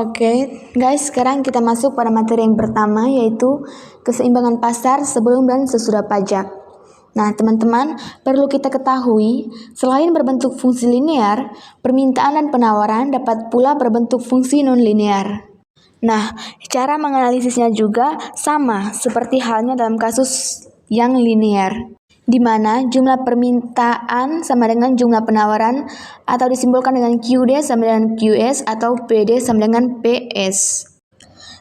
Oke, guys, sekarang kita masuk pada materi yang pertama, yaitu keseimbangan pasar sebelum dan sesudah pajak. Nah, teman-teman, perlu kita ketahui, selain berbentuk fungsi linear, permintaan dan penawaran dapat pula berbentuk fungsi non-linear. Nah, cara menganalisisnya juga sama seperti halnya dalam kasus yang linear, di mana jumlah permintaan sama dengan jumlah penawaran atau disimbolkan dengan QD sama dengan QS atau PD sama dengan PS.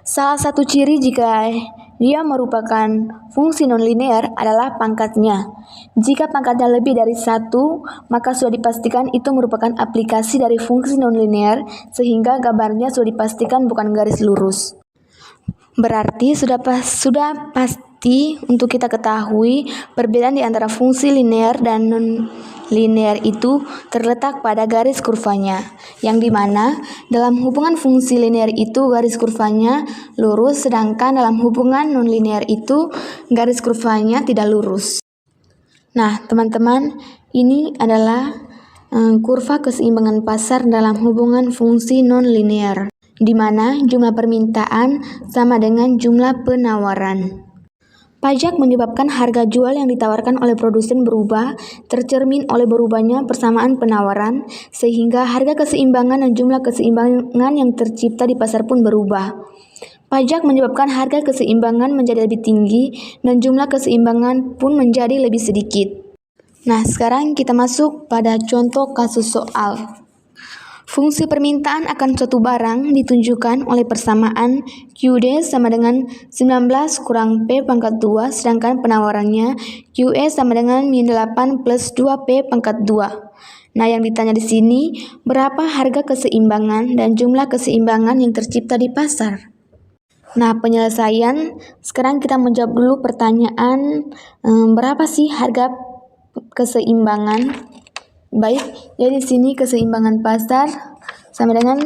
Salah satu ciri jika dia merupakan fungsi nonlinear adalah pangkatnya. Jika pangkatnya lebih dari 1, maka sudah dipastikan itu merupakan aplikasi dari fungsi nonlinear sehingga gambarnya sudah dipastikan bukan garis lurus. Berarti sudah pasti untuk kita ketahui perbedaan di antara fungsi linear dan non-linear itu terletak pada garis kurvanya, yang dimana dalam hubungan fungsi linear itu garis kurvanya lurus, sedangkan dalam hubungan non-linear itu garis kurvanya tidak lurus. Nah, teman-teman, ini adalah kurva keseimbangan pasar dalam hubungan fungsi non-linear, di mana jumlah permintaan sama dengan jumlah penawaran. Pajak menyebabkan harga jual yang ditawarkan oleh produsen berubah, tercermin oleh berubahnya persamaan penawaran, sehingga harga keseimbangan dan jumlah keseimbangan yang tercipta di pasar pun berubah. Pajak menyebabkan harga keseimbangan menjadi lebih tinggi dan jumlah keseimbangan pun menjadi lebih sedikit. Nah, sekarang kita masuk pada contoh kasus soal. Fungsi permintaan akan suatu barang ditunjukkan oleh persamaan QD sama dengan 19 kurang P pangkat 2, sedangkan penawarannya QE sama dengan min 8 plus 2P pangkat 2. Nah, yang ditanya di sini, berapa harga keseimbangan dan jumlah keseimbangan yang tercipta di pasar? Nah, penyelesaian, sekarang kita menjawab dulu pertanyaan, berapa sih harga keseimbangan? Baik, jadi di sini keseimbangan pasar sama dengan,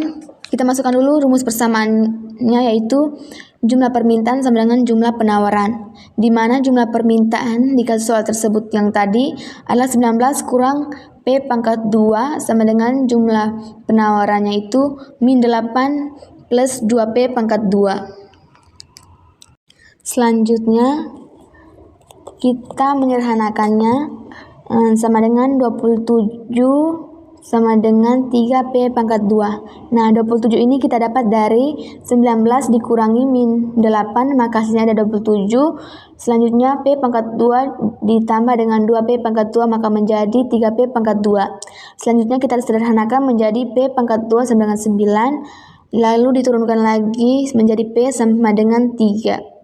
kita masukkan dulu rumus persamaannya, yaitu jumlah permintaan sama dengan jumlah penawaran, di mana jumlah permintaan di kasus soal tersebut yang tadi adalah 19 kurang P pangkat 2 sama dengan jumlah penawarannya itu min 8 plus 2P pangkat 2. Selanjutnya, kita menyederhanakannya sama dengan 27 sama dengan 3P pangkat 2. Nah, 27 ini kita dapat dari 19 dikurangi min 8, maka hasilnya ada 27. Selanjutnya P pangkat 2 ditambah dengan 2P pangkat 2, maka menjadi 3P pangkat 2. Selanjutnya kita sederhanakan menjadi P pangkat 2 sama dengan 9, lalu diturunkan lagi menjadi P sama dengan 3.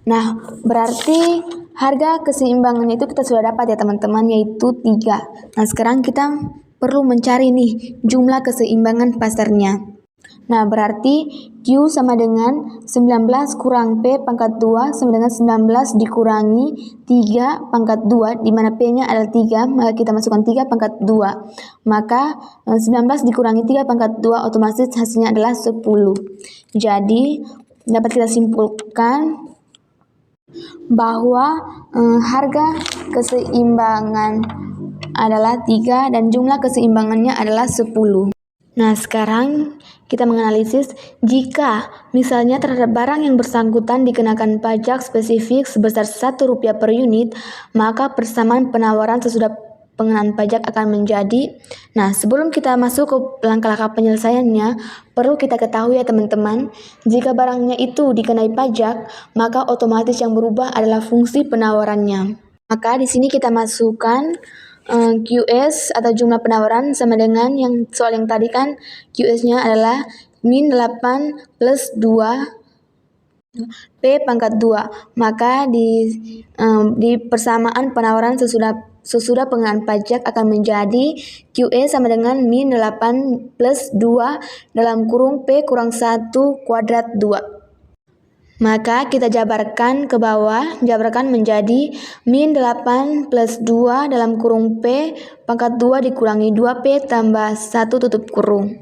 Nah, berarti harga keseimbangannya itu kita sudah dapat ya teman-teman, yaitu 3. Nah, sekarang kita perlu mencari nih jumlah keseimbangan pasarnya. Nah, berarti Q sama dengan 19 kurang P pangkat 2 sama dengan 19 dikurangi 3 pangkat 2, di mana P-nya adalah 3, maka kita masukkan 3 pangkat 2. Maka 19 dikurangi 3 pangkat 2 otomatis hasilnya adalah 10. Jadi, dapat kita simpulkan bahwa harga keseimbangan adalah 3 dan jumlah keseimbangannya adalah 10. Nah, sekarang kita menganalisis jika misalnya terhadap barang yang bersangkutan dikenakan pajak spesifik sebesar Rp1 per unit, maka persamaan penawaran sesudah pengenaan pajak akan menjadi. Nah, sebelum kita masuk ke langkah-langkah penyelesaiannya, perlu kita ketahui ya teman-teman, jika barangnya itu dikenai pajak, maka otomatis yang berubah adalah fungsi penawarannya. Maka di sini kita masukkan QS atau jumlah penawaran sama dengan yang soal yang tadi kan, QS-nya adalah min 8 plus 2 P pangkat 2. Maka di persamaan penawaran sesudah pengenaan pajak akan menjadi QE sama dengan min 8 plus 2 dalam kurung P kurang 1 kuadrat 2. Maka kita jabarkan ke bawah, jabarkan menjadi min 8 plus 2 dalam kurung P pangkat 2 dikurangi 2P tambah 1 tutup kurung.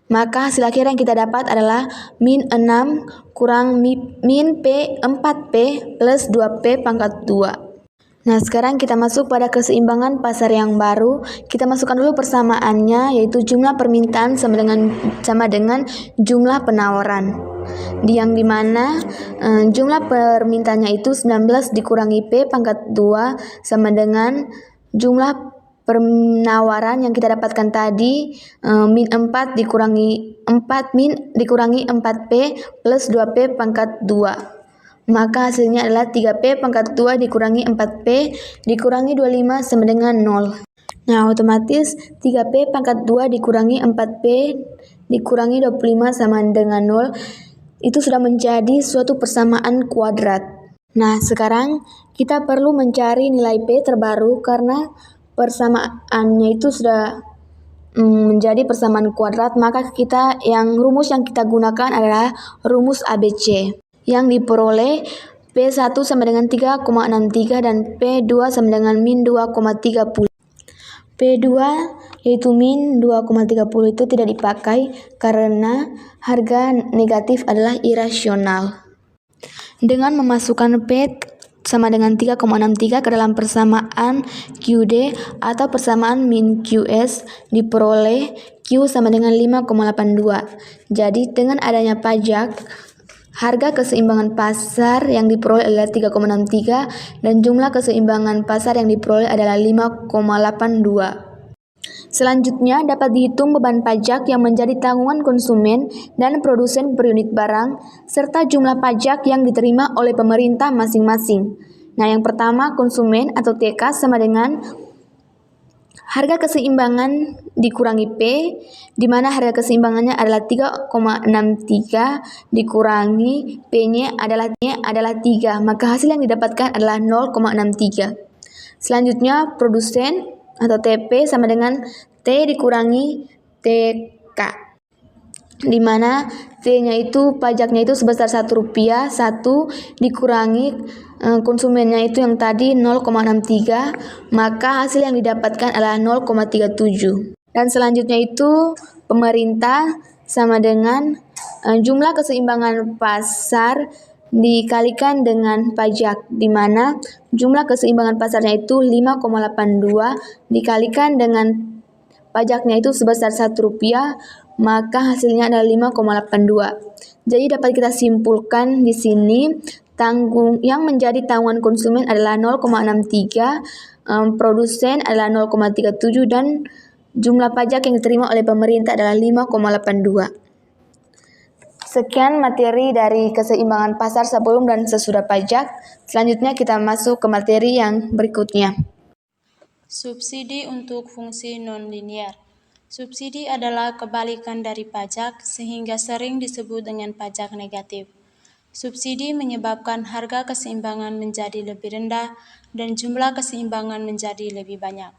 Maka hasil akhir yang kita dapat adalah min 6 kurang min P 4P plus 2P pangkat 2. Nah, sekarang kita masuk pada keseimbangan pasar yang baru. Kita masukkan dulu persamaannya, yaitu jumlah permintaan sama dengan jumlah penawaran. Yang dimana jumlah permintaannya itu 19 dikurangi P pangkat 2 sama dengan jumlah penawaran yang kita dapatkan tadi, min 4 dikurangi 4P plus 2P pangkat 2. Maka hasilnya adalah 3P pangkat 2 dikurangi 4P dikurangi 25 sama dengan 0. Nah, otomatis 3P pangkat 2 dikurangi 4P dikurangi 25 sama dengan 0 itu sudah menjadi suatu persamaan kuadrat. Nah, sekarang kita perlu mencari nilai P terbaru karena persamaannya itu sudah menjadi persamaan kuadrat, maka rumus yang kita gunakan adalah rumus ABC. Yang diperoleh P1 sama dengan 3,63 dan P2 sama dengan min 2,30. P2 yaitu min 2,30 itu tidak dipakai karena harga negatif adalah irasional. Dengan memasukkan P sama dengan 3,63 ke dalam persamaan QD atau persamaan min QS, diperoleh Q sama dengan 5,82. Jadi dengan adanya pajak, harga keseimbangan pasar yang diperoleh adalah 3,63 dan jumlah keseimbangan pasar yang diperoleh adalah 5,82. Selanjutnya dapat dihitung beban pajak yang menjadi tanggungan konsumen dan produsen per unit barang, serta jumlah pajak yang diterima oleh pemerintah masing-masing. Nah, yang pertama konsumen atau TK sama dengan harga keseimbangan dikurangi P, di mana harga keseimbangannya adalah 3,63 dikurangi P-nya adalah 3, maka hasil yang didapatkan adalah 0,63. Selanjutnya produsen atau TP sama dengan T dikurangi TK, di mana T-nya itu pajaknya itu sebesar Rp1, 1 dikurangi konsumennya itu yang tadi 0,63, maka hasil yang didapatkan adalah 0,37. Dan selanjutnya itu pemerintah sama dengan jumlah keseimbangan pasar dikalikan dengan pajak, di mana jumlah keseimbangan pasarnya itu 5,82 dikalikan dengan pajaknya itu sebesar Rp1, maka hasilnya adalah 5,82. Jadi dapat kita simpulkan di sini yang menjadi tanggungan konsumen adalah 0,63, produsen adalah 0,37 dan jumlah pajak yang diterima oleh pemerintah adalah 5,82. Sekian materi dari keseimbangan pasar sebelum dan sesudah pajak. Selanjutnya kita masuk ke materi yang berikutnya. Subsidi untuk fungsi non-linier. Subsidi adalah kebalikan dari pajak sehingga sering disebut dengan pajak negatif. Subsidi menyebabkan harga keseimbangan menjadi lebih rendah dan jumlah keseimbangan menjadi lebih banyak.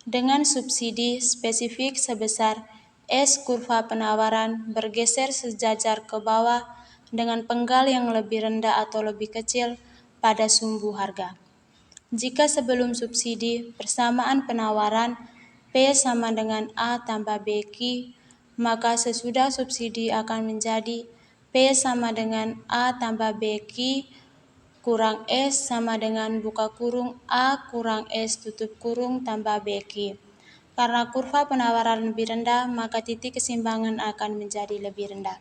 Dengan subsidi spesifik sebesar S kurva penawaran bergeser sejajar ke bawah dengan penggal yang lebih rendah atau lebih kecil pada sumbu harga. Jika sebelum subsidi persamaan penawaran P sama dengan A tambah BQ, maka sesudah subsidi akan menjadi P sama dengan A tambah BQ kurang S sama dengan buka kurung A kurang S tutup kurung tambah BQ. Karena kurva penawaran lebih rendah, maka titik keseimbangan akan menjadi lebih rendah.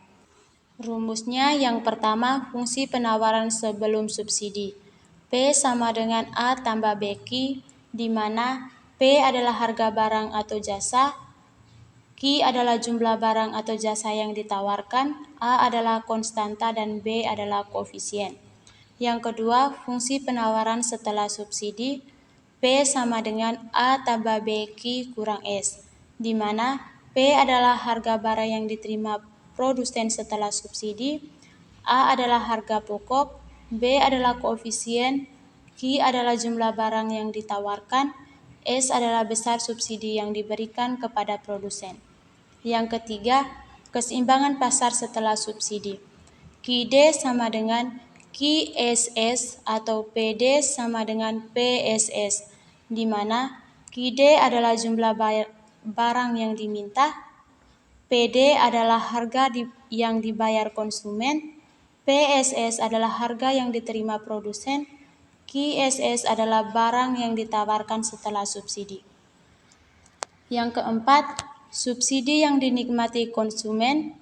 Rumusnya yang pertama, fungsi penawaran sebelum subsidi. P sama dengan A tambah BQ, di mana P adalah harga barang atau jasa, Q adalah jumlah barang atau jasa yang ditawarkan, A adalah konstanta, dan B adalah koefisien. Yang kedua, fungsi penawaran setelah subsidi. P sama dengan A tambah BQ kurang S, di mana P adalah harga barang yang diterima produsen setelah subsidi, A adalah harga pokok, B adalah koefisien, Q adalah jumlah barang yang ditawarkan, S adalah besar subsidi yang diberikan kepada produsen. Yang ketiga, keseimbangan pasar setelah subsidi. QD sama dengan QSS atau PD sama dengan PSS, di mana QD adalah jumlah barang yang diminta, PD adalah harga yang dibayar konsumen, PSS adalah harga yang diterima produsen, QSS adalah barang yang ditawarkan setelah subsidi. Yang keempat, subsidi yang dinikmati konsumen.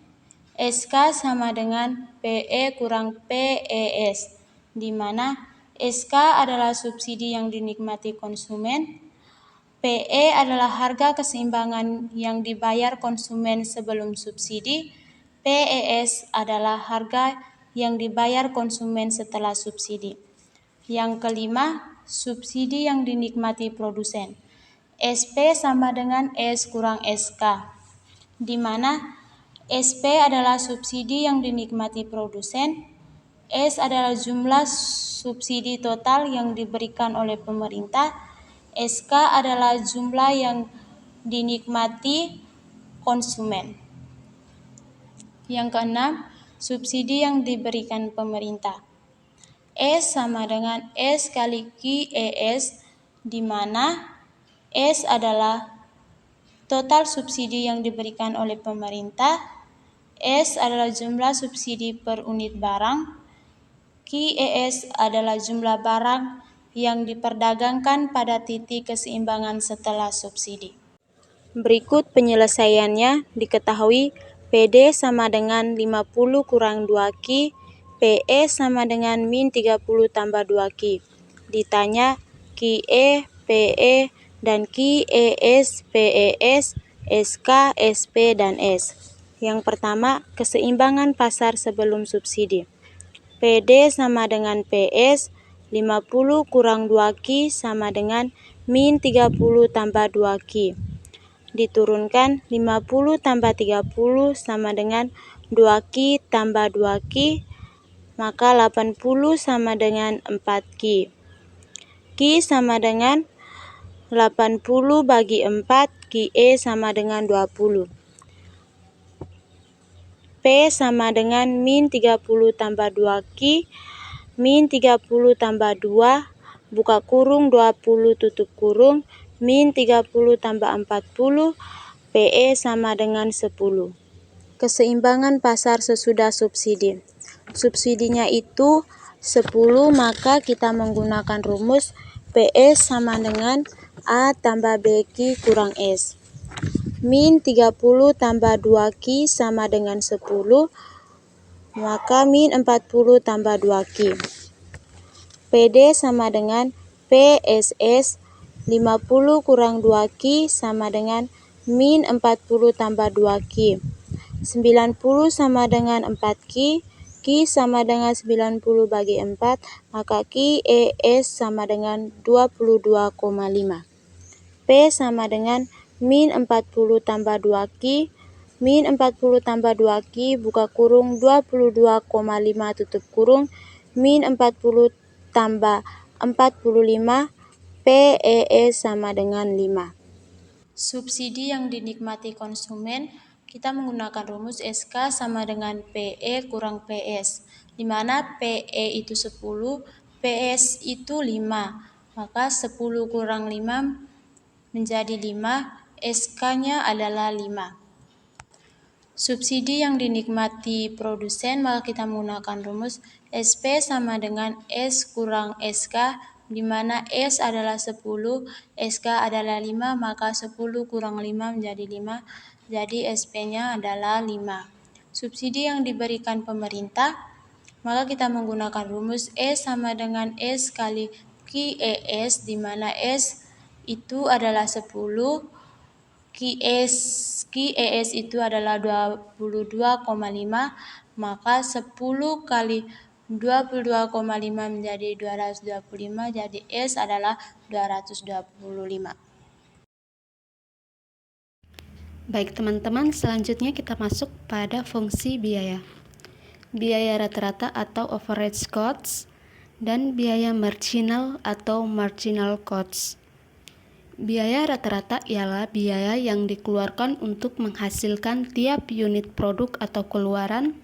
SK sama dengan PE kurang PES, di mana SK adalah subsidi yang dinikmati konsumen, PE adalah harga keseimbangan yang dibayar konsumen sebelum subsidi, PES adalah harga yang dibayar konsumen setelah subsidi. Yang kelima, subsidi yang dinikmati produsen. SP sama dengan S kurang SK, di mana SP adalah subsidi yang dinikmati produsen, S adalah jumlah subsidi total yang diberikan oleh pemerintah, SK adalah jumlah yang dinikmati konsumen. Yang keenam, subsidi yang diberikan pemerintah. S sama dengan S kali QES, di mana S adalah total subsidi yang diberikan oleh pemerintah, S adalah jumlah subsidi per unit barang, QES adalah jumlah barang yang diperdagangkan pada titik keseimbangan setelah subsidi. Berikut penyelesaiannya diketahui PD sama dengan 50 kurang 2Q, PE sama dengan min 30 tambah 2Q. Ditanya QE, PE, dan QES, PES, SK, SP, dan S. Yang pertama, keseimbangan pasar sebelum subsidi. PD sama dengan PS, 50 kurang 2Q sama dengan min 30 tambah 2Q. Diturunkan 50 tambah 30 sama dengan 2Q tambah 2Q, maka 80 sama dengan 4Q. Q sama dengan 80 bagi 4, QE sama dengan 20. P sama dengan min 30 tambah 2Q, min 30 tambah 2, buka kurung 20 tutup kurung, min 30 tambah 40, PE sama dengan 10. Keseimbangan pasar sesudah subsidi. Subsidinya itu 10, maka kita menggunakan rumus PE sama dengan A tambah BQ kurang S. Min 30 tambah 2Q sama dengan 10, maka min 40 tambah 2Q. PD sama dengan PSS, 50 kurang 2Q sama dengan min 40 tambah 2Q. 90 sama dengan 4Q, Q sama dengan 90 bagi 4, maka QES sama dengan 22,5. P sama dengan min 40 tambah 2Q, min 40 tambah 2Q, buka kurung 22,5 tutup kurung, min 40 tambah 45, PES sama dengan 5. Subsidi yang dinikmati konsumen, kita menggunakan rumus SK sama dengan PE kurang PS, di mana PE itu 10, PS itu 5, maka 10 kurang 5 menjadi 5, SK-nya adalah 5. Subsidi yang dinikmati produsen, maka kita menggunakan rumus SP sama dengan S kurang SK, di mana S adalah 10, SK adalah 5, maka 10 kurang 5 menjadi 5, jadi SP-nya adalah 5. Subsidi yang diberikan pemerintah, maka kita menggunakan rumus S sama dengan S kali QES, di mana S itu adalah 10, QES itu adalah 22,5, maka 10 kali 22,5 menjadi 225, jadi S adalah 225. Baik teman-teman, selanjutnya kita masuk pada fungsi biaya. Biaya rata-rata atau average cost dan biaya marginal atau marginal cost. Biaya rata-rata ialah biaya yang dikeluarkan untuk menghasilkan tiap unit produk atau keluaran,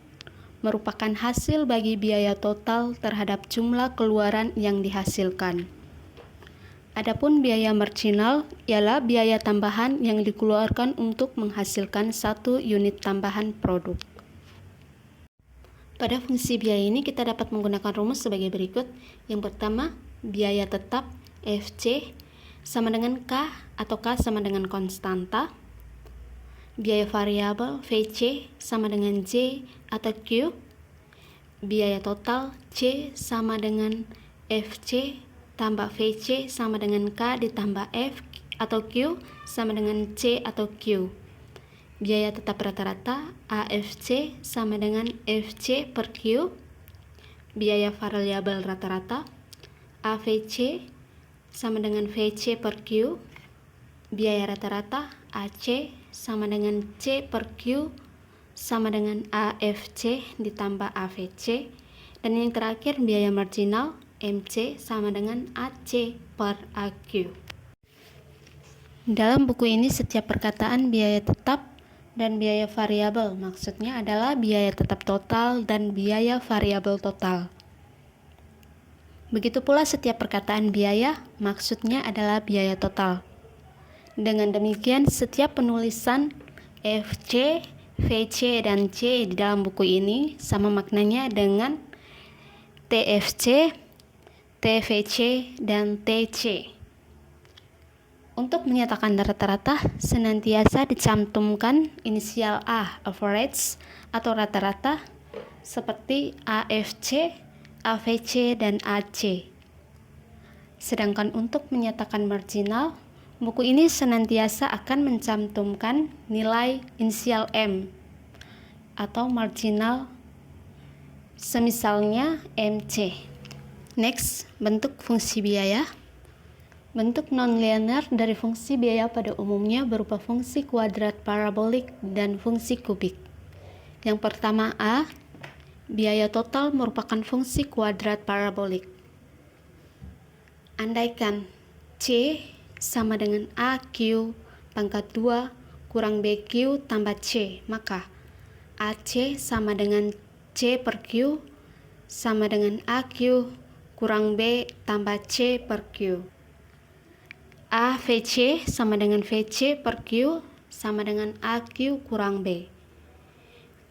merupakan hasil bagi biaya total terhadap jumlah keluaran yang dihasilkan. Adapun biaya marginal ialah biaya tambahan yang dikeluarkan untuk menghasilkan satu unit tambahan produk. Pada fungsi biaya ini kita dapat menggunakan rumus sebagai berikut. Yang pertama, biaya tetap FC sama dengan K atau K sama dengan konstanta. Biaya variabel VC sama dengan J atau Q. Biaya total C sama dengan FC tambah VC sama dengan K ditambah F atau Q sama dengan C atau Q. Biaya tetap rata-rata AFC sama dengan FC per Q. Biaya variabel rata-rata AVC sama dengan VC per Q. Biaya rata-rata AC sama dengan C per Q sama dengan AFC ditambah AVC. Dan yang terakhir biaya marginal MC sama dengan AC per AQ. Dalam buku ini setiap perkataan biaya tetap dan biaya variabel maksudnya adalah biaya tetap total dan biaya variabel total. Begitu pula setiap perkataan biaya maksudnya adalah biaya total. Dengan demikian setiap penulisan FC, VC, dan C di dalam buku ini sama maknanya dengan TFC, TVC, dan TC. Untuk menyatakan rata-rata, senantiasa dicantumkan inisial A, average, atau rata-rata, seperti AFC, AVC, dan AC. Sedangkan untuk menyatakan marginal, buku ini senantiasa akan mencantumkan nilai inisial M, atau marginal, semisalnya MC. Next, bentuk fungsi biaya. Bentuk non-linear dari fungsi biaya pada umumnya berupa fungsi kuadrat parabolik dan fungsi kubik. Yang pertama A, biaya total merupakan fungsi kuadrat parabolik. Andaikan C sama dengan AQ pangkat 2 kurang BQ tambah C, maka AC sama dengan C per Q sama dengan AQ kurang B tambah C per Q. AVC sama dengan VC per Q sama dengan AQ kurang B.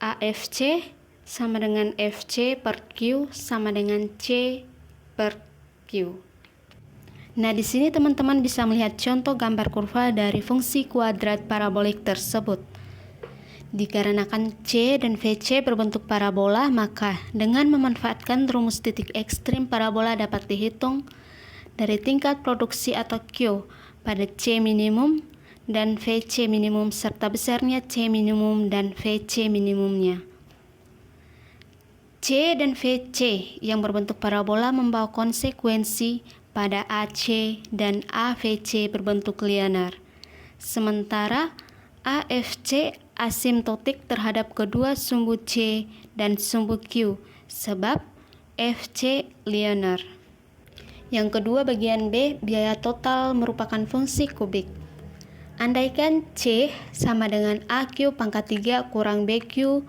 AFC sama dengan FC per Q sama dengan C per Q. Nah, di sini teman-teman bisa melihat contoh gambar kurva dari fungsi kuadrat parabolik tersebut. Dikarenakan C dan VC berbentuk parabola, maka dengan memanfaatkan rumus titik ekstrim parabola dapat dihitung dari tingkat produksi atau Q pada C minimum dan VC minimum serta besarnya C minimum dan VC minimumnya. C dan VC yang berbentuk parabola membawa konsekuensi pada AC dan AVC berbentuk linear. Sementara AFC asimtotik terhadap kedua sumbu C dan sumbu Q sebab FC linear. Yang kedua bagian B, biaya total merupakan fungsi kubik. Andaikan C sama dengan AQ pangkat 3 kurang BQ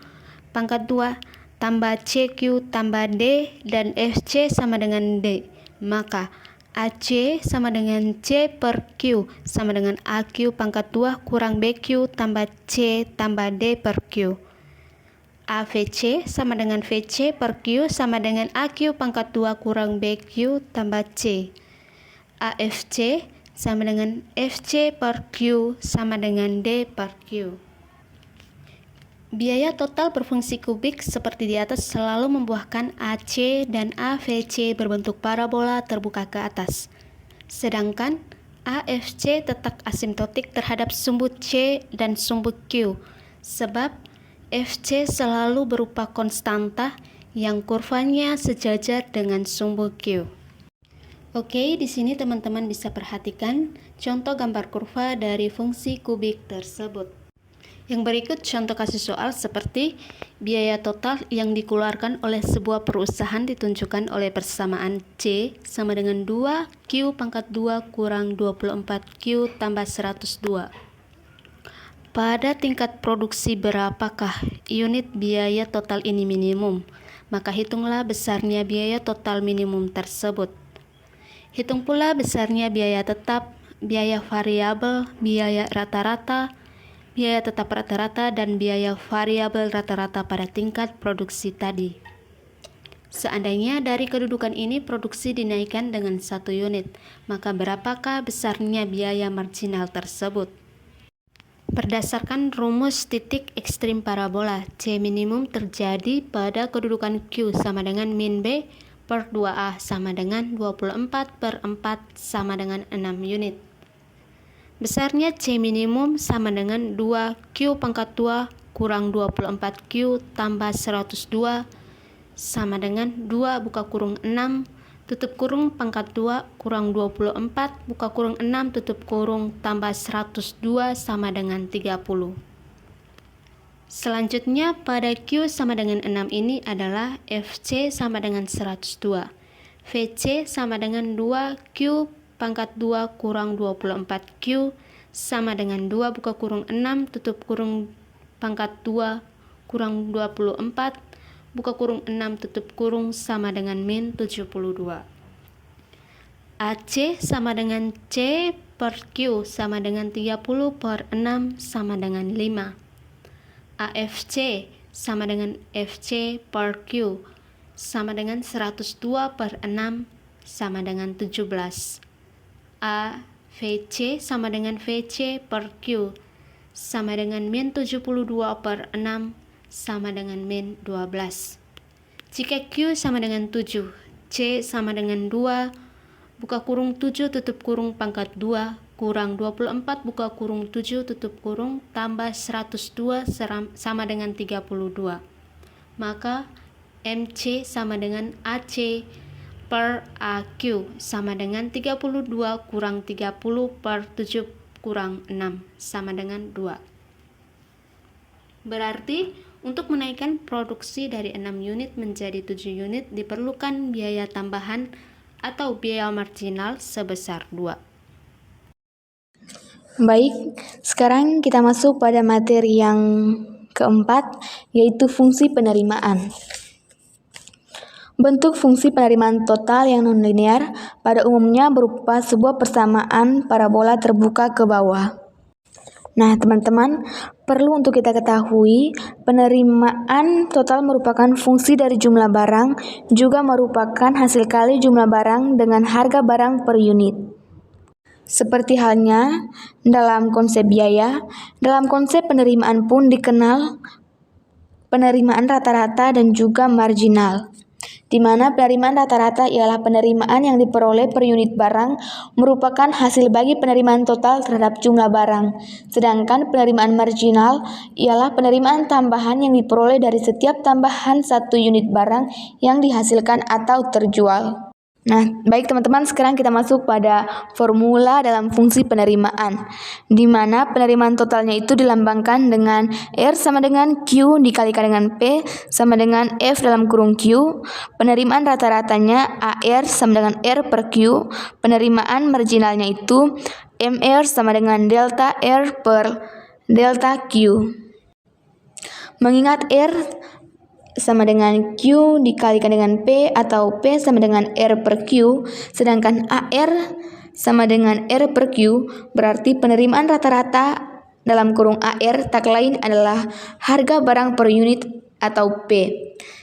pangkat 2 tambah CQ tambah D dan FC sama dengan D, maka AC sama dengan C per Q sama dengan AQ pangkat 2 kurang BQ tambah C tambah D per Q. AVC sama dengan VC per Q sama dengan AQ pangkat 2 kurang BQ tambah C. AFC sama dengan FC per Q sama dengan D per Q. Biaya total berfungsi kubik seperti di atas selalu membuahkan AC dan AVC berbentuk parabola terbuka ke atas. Sedangkan AFC tetap asimtotik terhadap sumbu C dan sumbu Q, sebab FC selalu berupa konstanta yang kurvanya sejajar dengan sumbu Q. Oke, di sini teman-teman bisa perhatikan contoh gambar kurva dari fungsi kubik tersebut. Yang berikut contoh kasus soal seperti biaya total yang dikeluarkan oleh sebuah perusahaan ditunjukkan oleh persamaan C sama dengan 2Q pangkat 2 kurang 24Q tambah 102. Pada tingkat produksi berapakah unit biaya total ini minimum? Maka hitunglah besarnya biaya total minimum tersebut. Hitung pula besarnya biaya tetap, biaya variabel, biaya rata-rata, biaya tetap rata-rata, dan biaya variabel rata-rata pada tingkat produksi tadi. Seandainya dari kedudukan ini produksi dinaikkan dengan 1 unit, maka berapakah besarnya biaya marginal tersebut? Berdasarkan rumus titik ekstrim parabola, C minimum terjadi pada kedudukan Q sama dengan min B per 2A sama dengan 24 per 4 sama dengan 6 unit. Besarnya C minimum sama dengan 2Q pangkat 2 kurang 24Q tambah 102 sama dengan 2 buka kurung 6 tutup kurung pangkat 2 kurang 24 buka kurung 6 tutup kurung tambah 102 sama dengan 30. Selanjutnya pada Q sama dengan 6 ini adalah FC sama dengan 102, VC sama dengan 2Q pangkat 2 kurang 24Q sama dengan 2 buka kurung 6 tutup kurung pangkat 2 kurang 24 buka kurung 6 tutup kurung sama dengan min 72. AC sama dengan C per Q sama dengan 30 per 6 sama dengan 5. AFC sama dengan FC per Q sama dengan 102 per 6 sama dengan 17. AVC sama dengan VC per Q sama dengan min 72 per 6 sama dengan min 12. Jika Q sama dengan 7, C sama dengan 2, buka kurung 7 tutup kurung pangkat 2, kurang 24 buka kurung 7 tutup kurung tambah 102 sama dengan 32. Maka MC sama dengan AC per AQ sama dengan 32 kurang 30 per 7 kurang 6 sama dengan 2. Berarti untuk menaikkan produksi dari 6 unit menjadi 7 unit diperlukan biaya tambahan atau biaya marginal sebesar 2. Baik, sekarang kita masuk pada materi yang keempat, yaitu fungsi penerimaan. Bentuk fungsi penerimaan total yang nonlinear pada umumnya berupa sebuah persamaan parabola terbuka ke bawah. Nah, teman-teman, perlu untuk kita ketahui, penerimaan total merupakan fungsi dari jumlah barang, juga merupakan hasil kali jumlah barang dengan harga barang per unit. Seperti halnya dalam konsep biaya, dalam konsep penerimaan pun dikenal penerimaan rata-rata dan juga marginal, di mana penerimaan rata-rata ialah penerimaan yang diperoleh per unit barang merupakan hasil bagi penerimaan total terhadap jumlah barang, sedangkan penerimaan marginal ialah penerimaan tambahan yang diperoleh dari setiap tambahan 1 unit barang yang dihasilkan atau terjual. Nah, baik teman-teman, sekarang kita masuk pada formula dalam fungsi penerimaan, di mana penerimaan totalnya itu dilambangkan dengan R sama dengan Q dikalikan dengan P sama dengan F dalam kurung Q. Penerimaan rata-ratanya AR sama dengan R per Q. Penerimaan marginalnya itu MR sama dengan delta R per delta Q. Mengingat R sama dengan Q dikalikan dengan P atau P sama dengan R per Q, sedangkan AR sama dengan R per Q, berarti penerimaan rata-rata dalam kurung AR tak lain adalah harga barang per unit atau P.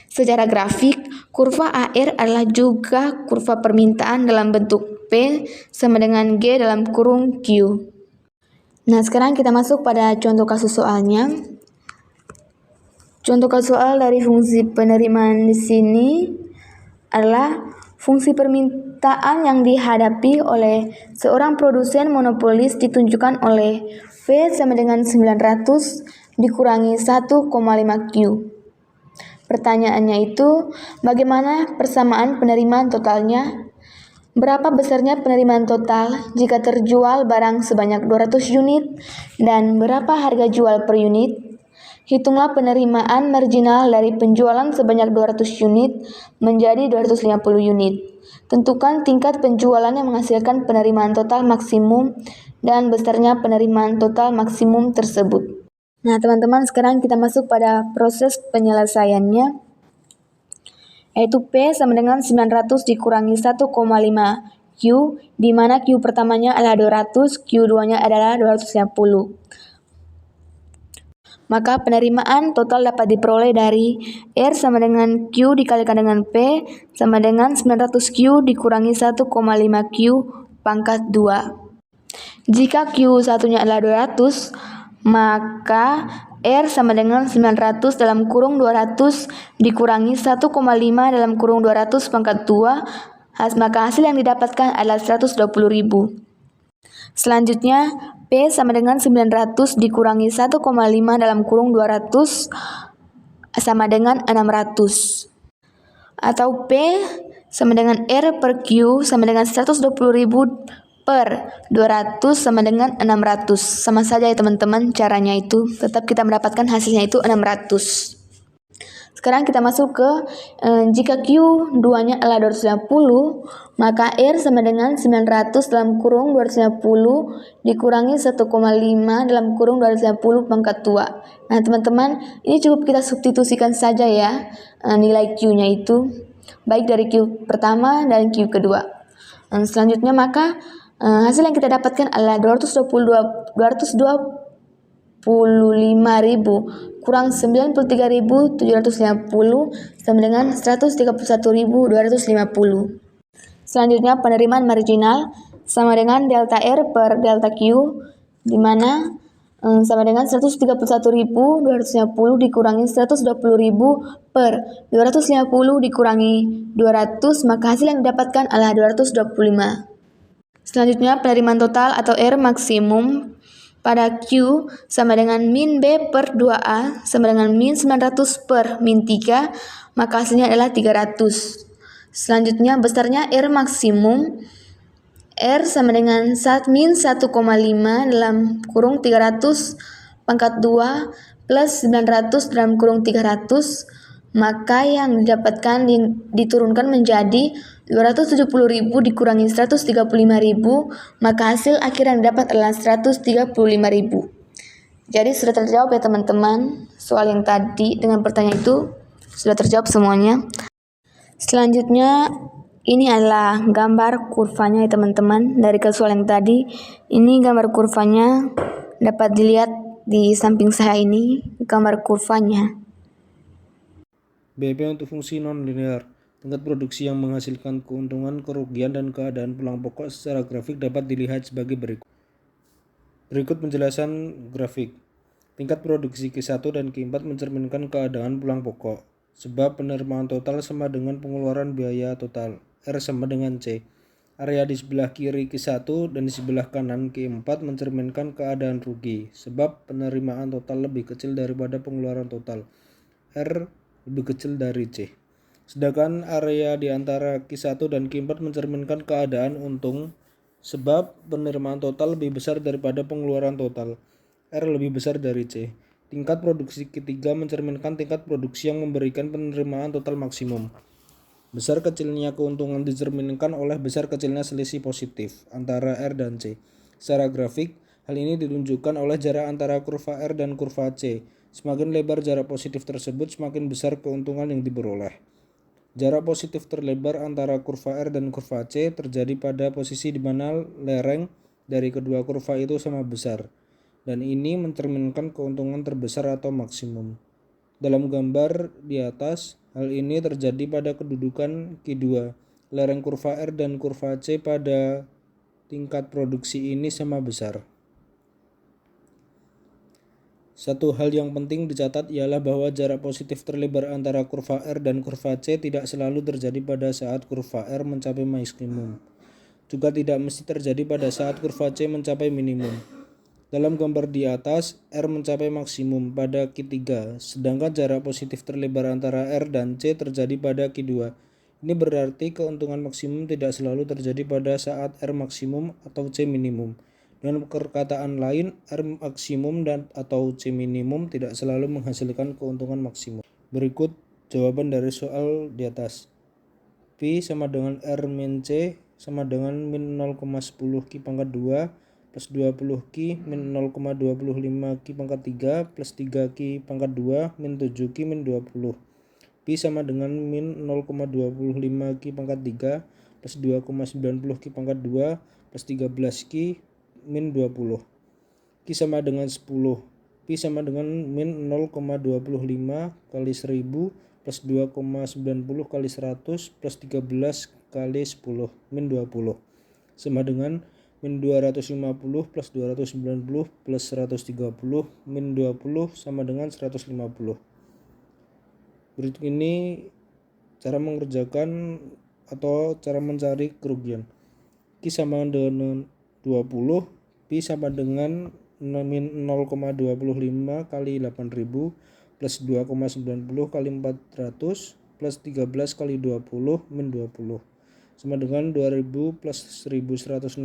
Secara grafik, kurva AR adalah juga kurva permintaan dalam bentuk P sama dengan G dalam kurung Q. Nah, sekarang kita masuk pada contoh kasus soalnya. Contoh kasus soal dari fungsi penerimaan di sini adalah fungsi permintaan yang dihadapi oleh seorang produsen monopolis ditunjukkan oleh V sama dengan 900 dikurangi 1,5 Q. Pertanyaannya itu, bagaimana persamaan penerimaan totalnya? Berapa besarnya penerimaan total jika terjual barang sebanyak 200 unit dan berapa harga jual per unit? Hitunglah penerimaan marginal dari penjualan sebanyak 200 unit menjadi 250 unit. Tentukan tingkat penjualan yang menghasilkan penerimaan total maksimum dan besarnya penerimaan total maksimum tersebut. Nah, teman-teman, sekarang kita masuk pada proses penyelesaiannya, yaitu P sama dengan 900 dikurangi 1,5 Q, di mana Q pertamanya adalah 200, Q2-nya adalah 250. Maka penerimaan total dapat diperoleh dari R sama dengan Q dikalikan dengan P sama dengan 900Q dikurangi 1,5 Q pangkat 2. Jika Q satunya adalah 200, maka R sama dengan 900 dalam kurung 200 dikurangi 1,5 dalam kurung 200 pangkat 2, maka hasil yang didapatkan adalah 120.000. Selanjutnya, P sama dengan 900 dikurangi 1,5 dalam kurung 200 sama dengan 600. Atau P sama dengan R per Q sama dengan 120.000 per 200 sama dengan 600. Sama saja ya teman-teman, caranya itu tetap kita mendapatkan hasilnya itu 600. Sekarang kita masuk ke jika Q 2-nya adalah 250, maka R sama dengan 900 dalam kurung 250 dikurangi 1,5 dalam kurung 250 pangkat 2. Nah teman-teman, ini cukup kita substitusikan saja ya nilai Q-nya itu, baik dari Q pertama dan Q kedua. Selanjutnya maka hasil yang kita dapatkan adalah 225.000 kurang 93.750 sama dengan 131.250. Selanjutnya penerimaan marginal sama dengan delta R per delta Q, di mana sama dengan 131.250 dikurangi 120.000 per 250 dikurangi 200, maka hasil yang didapatkan adalah 225. Selanjutnya penerimaan total atau R maksimum pada Q sama dengan min B per 2A sama dengan min 900 per min 3, maka hasilnya adalah 300. Selanjutnya besarnya R maksimum, R sama dengan min 1,5 dalam kurung 300 pangkat 2 plus 900 dalam kurung 300, maka yang didapatkan diturunkan menjadi 270.000 dikurangi 135.000, maka hasil akhir yang didapat adalah 135.000. Jadi sudah terjawab ya teman-teman, soal yang tadi dengan pertanyaan itu sudah terjawab semuanya. Selanjutnya ini adalah gambar kurvanya ya teman-teman, dari soal yang tadi. Ini gambar kurvanya, dapat dilihat di samping saya ini gambar kurvanya. BP untuk fungsi non-linear. Tingkat produksi yang menghasilkan keuntungan, kerugian, dan keadaan pulang pokok secara grafik dapat dilihat sebagai berikut. Berikut penjelasan grafik. Tingkat produksi Q1 dan Q4 mencerminkan keadaan pulang pokok, sebab penerimaan total sama dengan pengeluaran biaya total, R sama dengan C. Area di sebelah kiri Q1 dan di sebelah kanan Q4 mencerminkan keadaan rugi, sebab penerimaan total lebih kecil daripada pengeluaran total, R lebih kecil dari C. Sedangkan area di antara Q1 dan Q4 mencerminkan keadaan untung, sebab penerimaan total lebih besar daripada pengeluaran total, R lebih besar dari C. Tingkat produksi ketiga mencerminkan tingkat produksi yang memberikan penerimaan total maksimum. Besar kecilnya keuntungan dicerminkan oleh besar kecilnya selisih positif antara R dan C. Secara grafik, hal ini ditunjukkan oleh jarak antara kurva R dan kurva C. Semakin lebar jarak positif tersebut, semakin besar keuntungan yang diperoleh. Jarak positif terlebar antara kurva R dan kurva C terjadi pada posisi di mana lereng dari kedua kurva itu sama besar, dan ini mencerminkan keuntungan terbesar atau maksimum. Dalam gambar di atas, hal ini terjadi pada kedudukan Q2. Lereng kurva R dan kurva C pada tingkat produksi ini sama besar. Satu hal yang penting dicatat ialah bahwa jarak positif terlebar antara kurva R dan kurva C tidak selalu terjadi pada saat kurva R mencapai maksimum. Juga tidak mesti terjadi pada saat kurva C mencapai minimum. Dalam gambar di atas, R mencapai maksimum pada Q3, sedangkan jarak positif terlebar antara R dan C terjadi pada Q2. Ini berarti keuntungan maksimum tidak selalu terjadi pada saat R maksimum atau C minimum. Dengan perkataan lain, R maksimum dan atau C minimum tidak selalu menghasilkan keuntungan maksimum. Berikut jawaban dari soal di atas. P sama dengan R min C sama dengan min 0,10 Q pangkat 2 plus 20 Q min 0,25 Q pangkat 3 plus 3 Q pangkat 2 min 7 Q min 20. P sama dengan min 0,25 Q pangkat 3 plus 2,90 Q pangkat 2 plus 13 Q min 20. Q sama dengan 10. Pi sama dengan min 0,25 kali 1000 plus 2,90 kali 100 plus 13 kali 10 min 20 sama dengan min 250 plus 290 plus 130 min 20 sama dengan 150. Berikut ini cara mengerjakan atau cara mencari kerugian. Q sama dengan 20, Pi sama dengan min 0,25 kali 8000 plus 2,90 kali 400 plus 13 kali 20 min 20 sama dengan 2000 plus 1160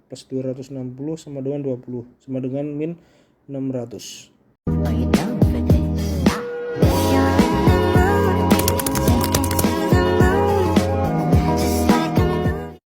plus 260 sama dengan 20 sama dengan min 600.